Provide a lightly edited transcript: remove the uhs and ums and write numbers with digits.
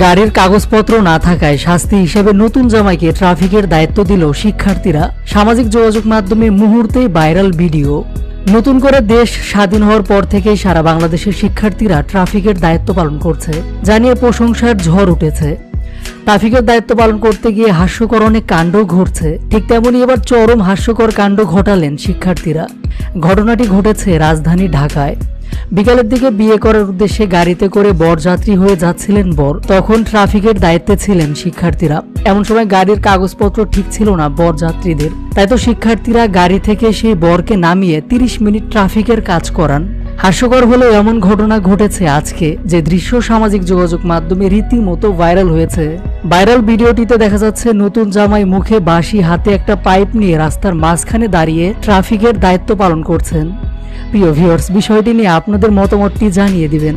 গাড়ির কাগজপত্র না থাকায় শাস্তি হিসেবে নতুন জামাইকে ট্রাফিকের দায়িত্ব দিল শিক্ষার্থীরা। সামাজিক যোগাযোগ মাধ্যমে মুহূর্তেই ভাইরাল ভিডিও। নতুন করে দেশ স্বাধীন হওয়ার পর থেকেই সারা বাংলাদেশের শিক্ষার্থীরা ট্রাফিকের দায়িত্ব পালন করছে, জানিয়ে প্রশংসার ঝড় উঠেছে। ট্রাফিকের দায়িত্ব পালন করতে গিয়ে হাস্যকর অনেক কাণ্ড ঘটছে, ঠিক তেমনই এবার চরম হাস্যকর কাণ্ড ঘটালেন শিক্ষার্থীরা। ঘটনাটি ঘটেছে রাজধানী ঢাকায়। বিকালের দিকে বিয়ে করার উদ্দেশ্যে গাড়িতে করে বরযাত্রী হয়ে যাচ্ছিলেন বর। তখন ট্রাফিকের দায়িত্বে ছিলেন শিক্ষার্থীরা। এমন সময় গাড়ির কাগজপত্র ঠিক ছিল না বরযাত্রীদের, তাই তো শিক্ষার্থীরা গাড়ি থেকে সেই বরকে নামিয়ে 30 মিনিট ট্রাফিকের কাজ করান। হাস্যকর হলেও এমন ঘটনা ঘটেছে আজকে, যে দৃশ্য সামাজিক যোগাযোগ মাধ্যমে রীতিমতো ভাইরাল হয়েছে। ভাইরাল ভিডিওটিতে দেখা যাচ্ছে নতুন জামাই মুখে বাঁশি, হাতে একটা পাইপ নিয়ে রাস্তার মাঝখানে দাঁড়িয়ে ট্রাফিকের দায়িত্ব পালন করছেন। প্রিয় ভিউয়ার্স, বিষয়টি নিয়ে আপনাদের মতামতটি জানিয়ে দিবেন।